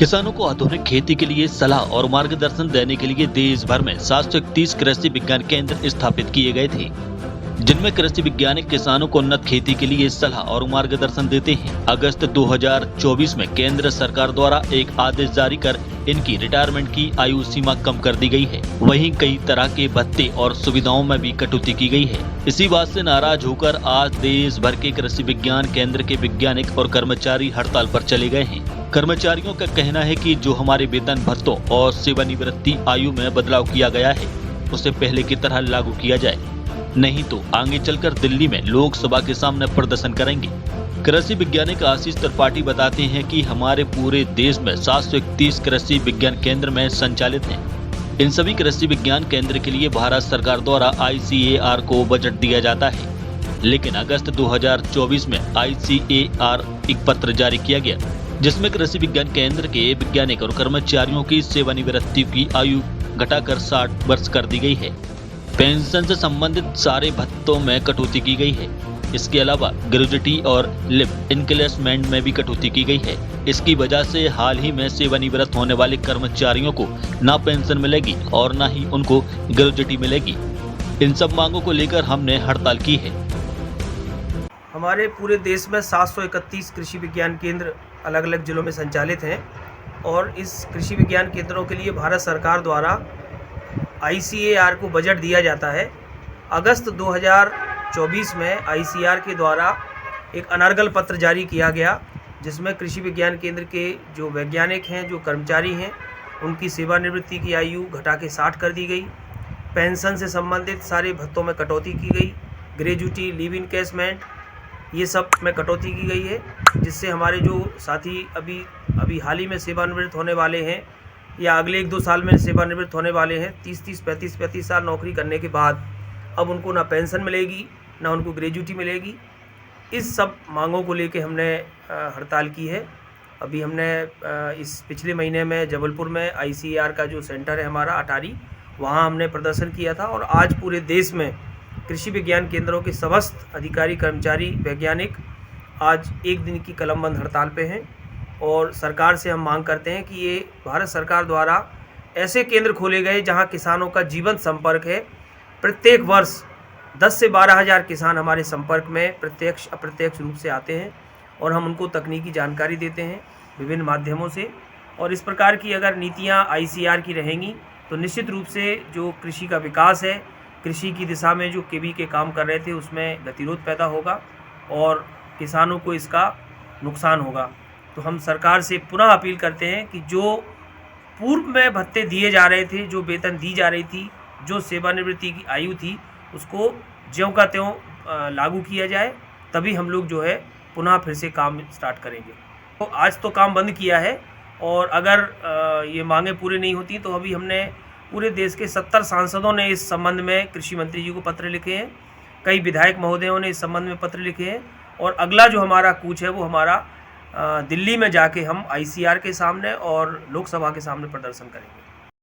किसानों को आधुनिक खेती के लिए सलाह और मार्गदर्शन देने के लिए देश भर में 731 कृषि विज्ञान केंद्र स्थापित किए गए थे, जिनमें कृषि वैज्ञानिक किसानों को उन्नत खेती के लिए सलाह और मार्गदर्शन देते हैं। अगस्त 2024 में केंद्र सरकार द्वारा एक आदेश जारी कर इनकी रिटायरमेंट की आयु सीमा कम कर दी गई है। वहीं कई तरह के भत्ते और सुविधाओं में भी कटौती की गई है। इसी बात से नाराज होकर आज देश भर के कृषि विज्ञान केंद्र के वैज्ञानिक और कर्मचारी हड़ताल पर चले गए हैं। कर्मचारियों का कहना है कि जो हमारे वेतन भत्तों और सेवानिवृत्ति आयु में बदलाव किया गया है, उसे पहले की तरह लागू किया जाए, नहीं तो आगे चलकर दिल्ली में लोकसभा के सामने प्रदर्शन करेंगे। कृषि वैज्ञानिक आशीष त्रिपाठी बताते हैं कि हमारे पूरे देश में 731 कृषि विज्ञान केंद्र में संचालित हैं। इन सभी कृषि विज्ञान केंद्र के लिए भारत सरकार द्वारा ICAR को बजट दिया जाता है, लेकिन अगस्त 2024 में ICAR एक पत्र जारी किया गया, जिसमें कृषि विज्ञान केंद्र के वैज्ञानिक और कर्मचारियों की सेवानिवृत्ति की आयु घटाकर 60 वर्ष कर दी गई है। पेंशन से संबंधित सारे भत्तों में कटौती की गई है। इसके अलावा ग्रेजुटी और लिव इंक्लेसमेंट में भी कटौती की गई है। इसकी वजह से हाल ही में सेवानिवृत्त होने वाले कर्मचारियों को ना पेंशन मिलेगी और ना ही उनको ग्रेजुटी मिलेगी। इन सब मांगों को लेकर हमने हड़ताल की है। हमारे पूरे देश में 731 कृषि विज्ञान केंद्र अलग अलग जिलों में संचालित हैं और इस कृषि विज्ञान केंद्रों के लिए भारत सरकार द्वारा ICAR को बजट दिया जाता है। अगस्त 2024 में ICAR के द्वारा एक अनर्गल पत्र जारी किया गया, जिसमें कृषि विज्ञान केंद्र के जो वैज्ञानिक हैं, जो कर्मचारी हैं, उनकी सेवानिवृत्ति की आयु घटा के 60 कर दी गई। पेंशन से संबंधित सारे भत्तों में कटौती की गई। ग्रेजुटी, लीव इनकेसमेंट, ये सब में कटौती की गई है, जिससे हमारे जो साथी अभी हाल ही में सेवानिवृत्त होने वाले हैं या अगले 1-2 साल में सेवानिवृत्त होने वाले हैं, 30-30, 35-35 साल नौकरी करने के बाद अब उनको ना पेंशन मिलेगी, ना उनको ग्रेजुटी मिलेगी। इस सब मांगों को लेके हमने हड़ताल की है। अभी हमने इस पिछले महीने में जबलपुर में ICAR का जो सेंटर है हमारा अटारी, वहाँ हमने प्रदर्शन किया था और आज पूरे देश में कृषि विज्ञान केंद्रों के समस्त अधिकारी, कर्मचारी, वैज्ञानिक आज एक दिन की कलमबंद हड़ताल पे हैं और सरकार से हम मांग करते हैं कि ये भारत सरकार द्वारा ऐसे केंद्र खोले गए जहां किसानों का जीवंत संपर्क है। प्रत्येक वर्ष 10 से 12 हज़ार किसान हमारे संपर्क में प्रत्यक्ष अप्रत्यक्ष रूप से आते हैं और हम उनको तकनीकी जानकारी देते हैं विभिन्न माध्यमों से। और इस प्रकार की अगर नीतियाँ ICAR की रहेंगी तो निश्चित रूप से जो कृषि का विकास है, कृषि की दिशा में जो केवी के काम कर रहे थे उसमें गतिरोध पैदा होगा और किसानों को इसका नुकसान होगा। तो हम सरकार से पुनः अपील करते हैं कि जो पूर्व में भत्ते दिए जा रहे थे, जो वेतन दी जा रही थी, जो सेवानिवृत्ति की आयु थी, उसको ज्यों का त्यों लागू किया जाए, तभी हम लोग जो है पुनः फिर से काम स्टार्ट करेंगे। तो आज तो काम बंद किया है और अगर ये मांगें पूरी नहीं होती तो अभी हमने पूरे देश के 70 सांसदों ने इस संबंध में कृषि मंत्री जी को पत्र लिखे हैं, कई विधायक महोदयों ने इस संबंध में पत्र लिखे हैं और अगला जो हमारा कूच है वो हमारा दिल्ली में जाके हम ICAR के सामने और लोकसभा के सामने प्रदर्शन करेंगे।